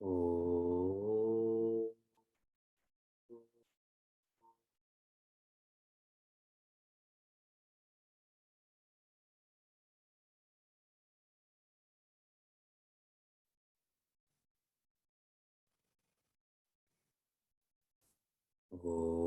Oh. Oh.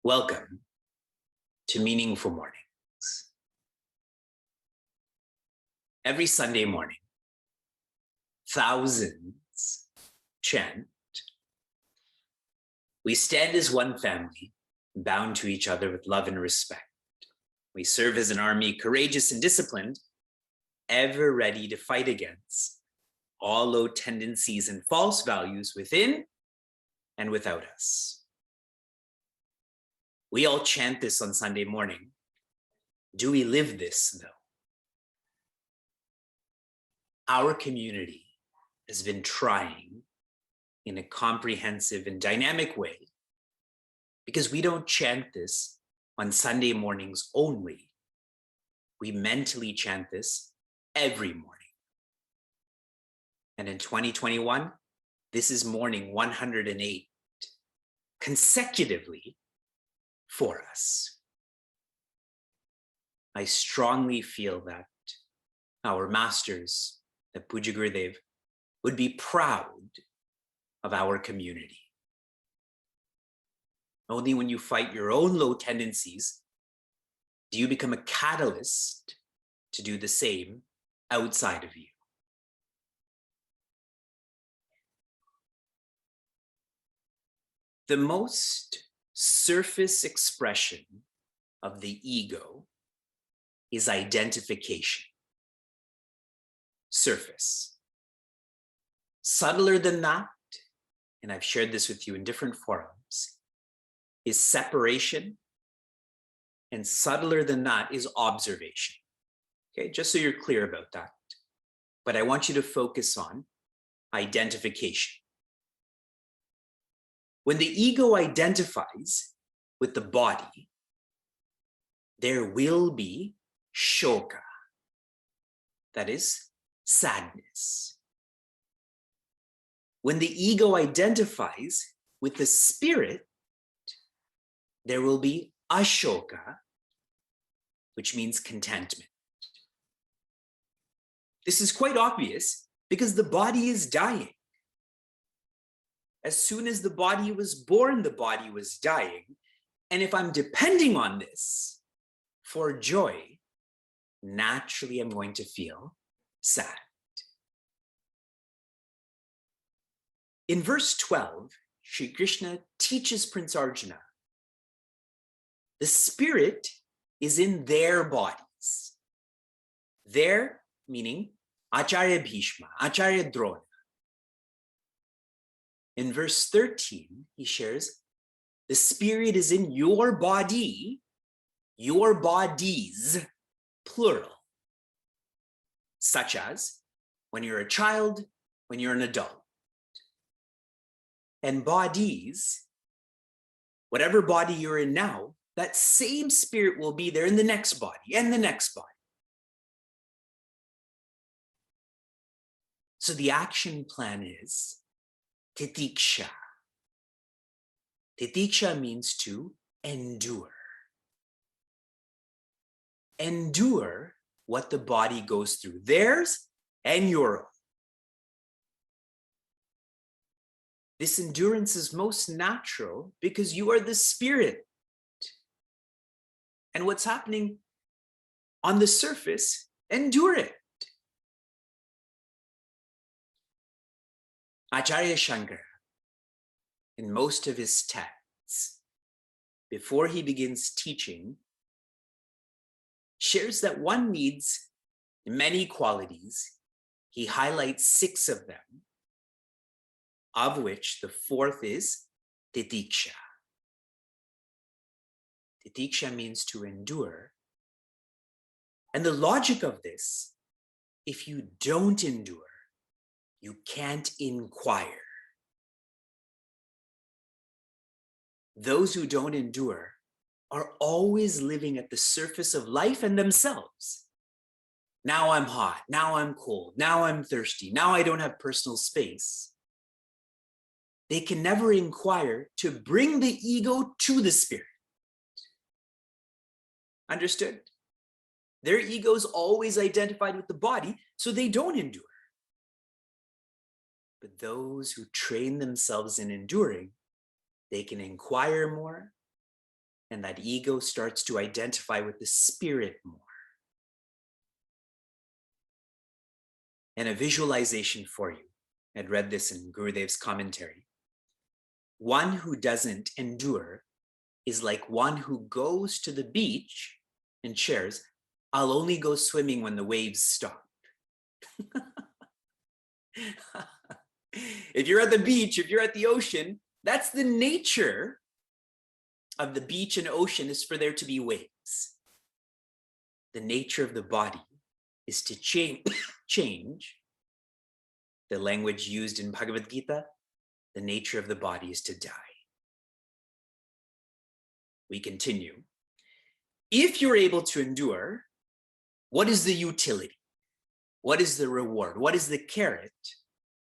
Welcome to Meaningful Mornings. Every Sunday morning, thousands chant. We stand as one family, bound to each other with love and respect. We serve as an army, courageous and disciplined, ever ready to fight against all low tendencies and false values within and without us. We all chant this on Sunday morning. Do we live this, though? Our community has been trying in a comprehensive and dynamic way, because we don't chant this on Sunday mornings only. We mentally chant this every morning. And in 2021, this is morning 108 consecutively for us. I strongly feel that our masters, the Puja Gurudev, would be proud of our community. Only when you fight your own low tendencies do you become a catalyst to do the same outside of you. The most surface expression of the ego is identification. Surface. Subtler than that, and I've shared this with you in different forums, is separation, and subtler than that is observation. Okay, just so you're clear about that. But I want you to focus on identification. When the ego identifies with the body, there will be shoka, that is sadness. When the ego identifies with the spirit, there will be ashoka, which means contentment. This is quite obvious because the body is dying. As soon as the body was born, the body was dying. And if I'm depending on this for joy, naturally I'm going to feel sad. In verse 12, Sri Krishna teaches Prince Arjuna, the spirit is in their bodies. Their meaning Acharya Bhishma, Acharya Drona. In verse 13, he shares, the spirit is in your body, your bodies, plural, such as when you're a child, when you're an adult. And bodies, whatever body you're in now, that same spirit will be there in the next body and the next body. So the action plan is titiksha. Titiksha means to endure. Endure what the body goes through, theirs and your own. This endurance is most natural because you are the spirit. And what's happening on the surface, endure it. Acharya Shankara, in most of his texts, before he begins teaching, shares that one needs many qualities. He highlights 6 of them, of which the 4th is titiksha. Titiksha means to endure. And the logic of this, if you don't endure, you can't inquire. Those who don't endure are always living at the surface of life and themselves. Now I'm hot, now I'm cold, now I'm thirsty, now I don't have personal space. They can never inquire to bring the ego to the spirit. Understood? Their ego is always identified with the body, so they don't endure. But those who train themselves in enduring, they can inquire more, and that ego starts to identify with the spirit more. And a visualization for you. I'd read this in Gurudev's commentary. One who doesn't endure is like one who goes to the beach and shares, I'll only go swimming when the waves stop. If you're at the beach, if you're at the ocean, that's the nature of the beach and ocean, is for there to be waves. The nature of the body is to change. The language used in Bhagavad Gita, the nature of the body is to die. We continue. If you're able to endure, what is the utility? What is the reward? What is the carrot?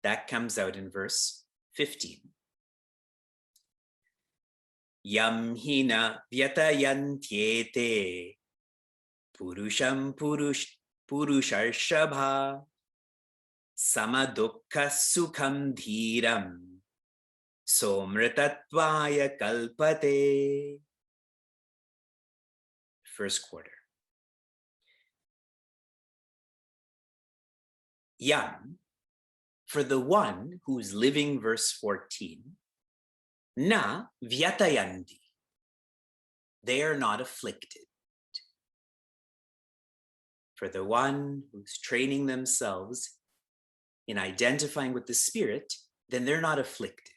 That comes out in verse 15. Yam hina vyatayantyete purusham purusharshabha samadukha sukham dhiram somritatvaya kalpate. First quarter. Yam, for the one who's living, verse 14, na vyatayanti, they are not afflicted. For the one who's training themselves in identifying with the spirit, then they're not afflicted.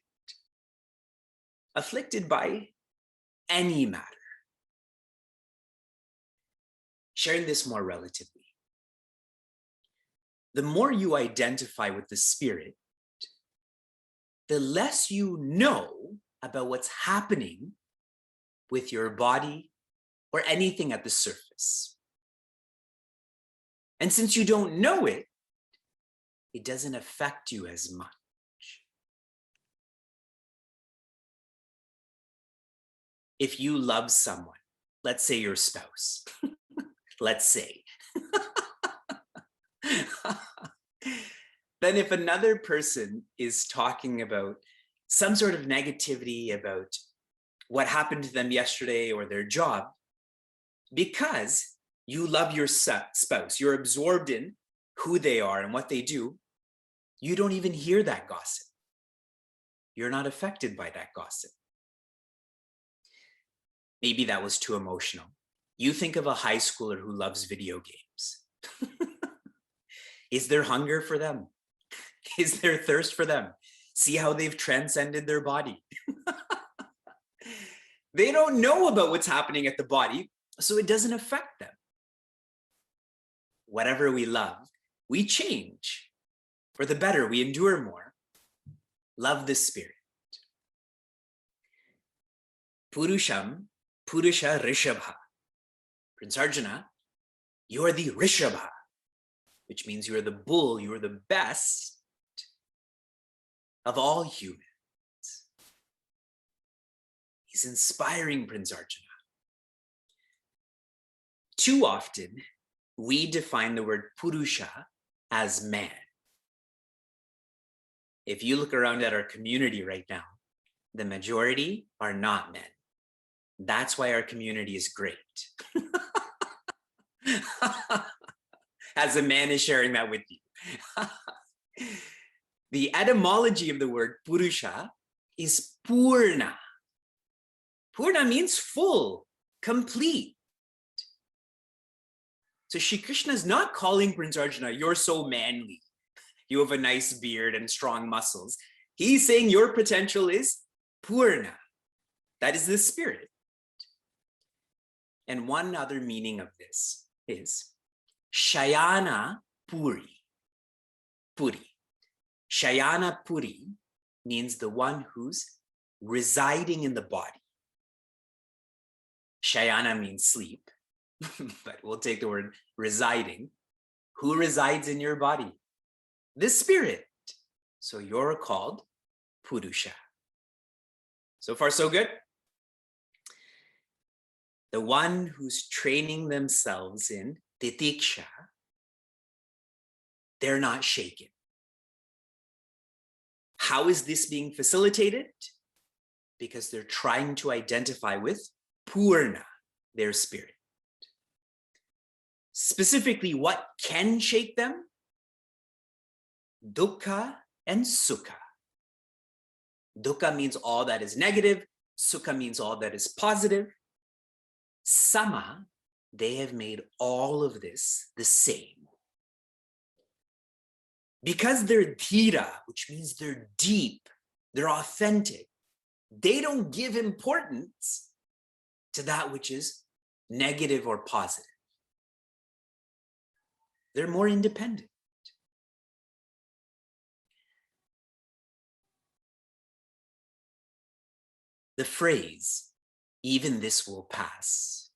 Afflicted by any matter. Sharing this more relatively. The more you identify with the spirit, the less you know about what's happening with your body or anything at the surface. And since you don't know it, it doesn't affect you as much. If you love someone, let's say your spouse, let's say, then if another person is talking about some sort of negativity about what happened to them yesterday or their job, because you love your spouse, you're absorbed in who they are and what they do, you don't even hear that gossip. You're not affected by that gossip. Maybe that was too emotional. You think of a high schooler who loves video games. Is there hunger for them? Is there thirst for them? See how they've transcended their body. They don't know about what's happening at the body, so it doesn't affect them. Whatever we love, we change. For the better, we endure more. Love the spirit. Purusham, Purusha Rishabha. Prince Arjuna, you are the Rishabha, which means you are the bull, you are the best of all humans. He's inspiring Prince Arjuna. Too often, we define the word Purusha as man. If you look around at our community right now, the majority are not men. That's why our community is great. As a man is sharing that with you. The etymology of the word Purusha is Purna. Purna means full, complete. So Shri Krishna is not calling Prince Arjuna, you're so manly. You have a nice beard and strong muscles. He's saying your potential is Purna. That is the spirit. And one other meaning of this is Shayana Puri. Puri. Shayana Puri means the one who's residing in the body. Shayana means sleep, but we'll take the word residing. Who resides in your body? The spirit. So you're called Purusha. So far, so good. The one who's training themselves in titiksha, they're not shaken. How is this being facilitated? Because they're trying to identify with Purna, their spirit. Specifically, what can shake them? Dukkha and Sukha. Dukkha means all that is negative. Sukha means all that is positive. Sama, they have made all of this the same. Because they're dhira, which means they're deep, they're authentic, they don't give importance to that which is negative or positive. They're more independent. The phrase, even this will pass,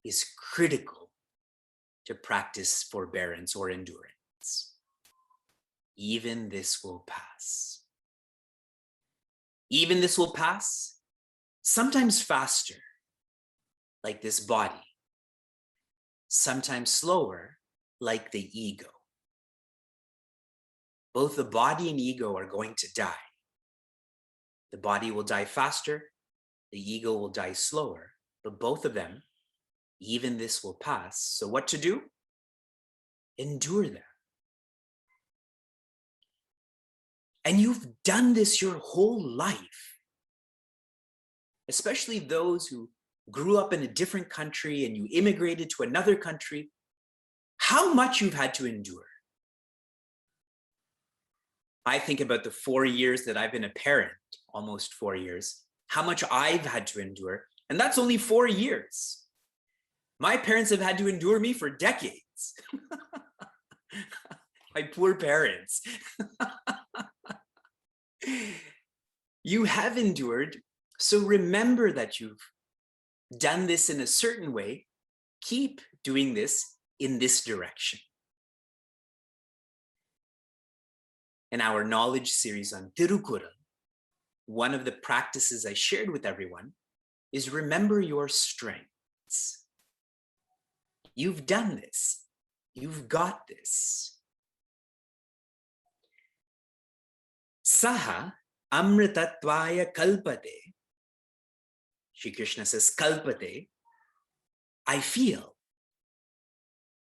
is critical to practice forbearance or endurance. Even this will pass. Even this will pass, sometimes faster, like this body, sometimes slower, like the ego. Both the body and ego are going to die. The body will die faster, the ego will die slower, but both of them, even this will pass. So what to do? Endure them. And you've done this your whole life, especially those who grew up in a different country and you immigrated to another country. How much you've had to endure. I think about the 4 years that I've been a parent, almost 4 years, how much I've had to endure, and that's only 4 years. My parents have had to endure me for decades. My poor parents. You have endured, so remember that you've done this in a certain way. Keep doing this in this direction. In our knowledge series on Tirukural, one of the practices I shared with everyone is remember your strengths. You've done this. You've got this. Saha amritatvaya kalpate. Shri Krishna says, kalpate. I feel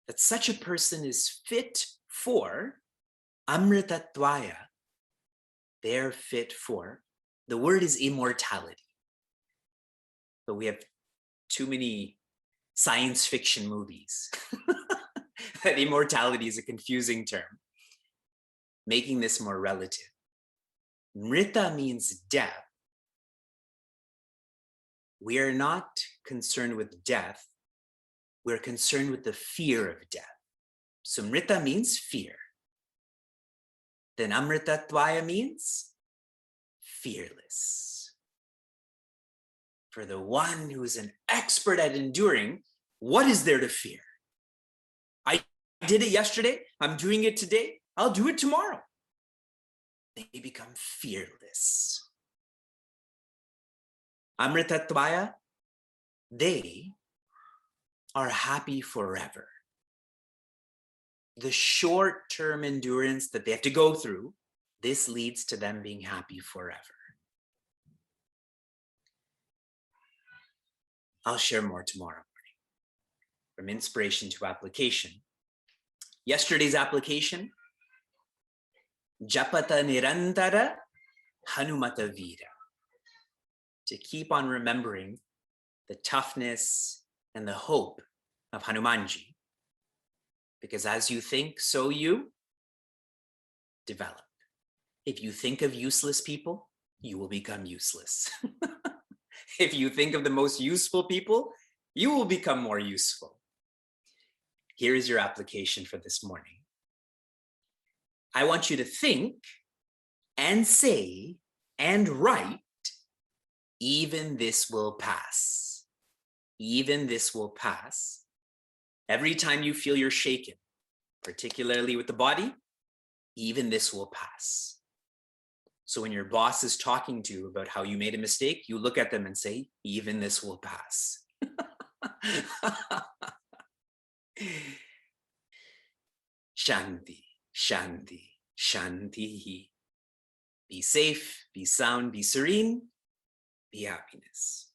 that such a person is fit for amritatvaya. They're fit for, the word is immortality. But we have too many science fiction movies that immortality is a confusing term, making this more relative. Mrita means death. We are not concerned with death. We're concerned with the fear of death. So mrita means fear. Then amritatvaya means fearless. For the one who is an expert at enduring, what is there to fear? I did it yesterday. I'm doing it today. I'll do it tomorrow. They become fearless. Amritatvaya, they are happy forever. The short-term endurance that they have to go through, this leads to them being happy forever. I'll share more tomorrow morning. From inspiration to application. Yesterday's application, Japata Nirantara Hanumata Vira. To keep on remembering the toughness and the hope of Hanumanji. Because as you think, so you develop. If you think of useless people, you will become useless. If you think of the most useful people, you will become more useful. Here is your application for this morning. I want you to think and say and write, even this will pass. Even this will pass. Every time you feel you're shaken, particularly with the body, even this will pass. So when your boss is talking to you about how you made a mistake, you look at them and say, even this will pass. Shanti, Shanti, Shanti. Be safe, be sound, be serene, be happiness.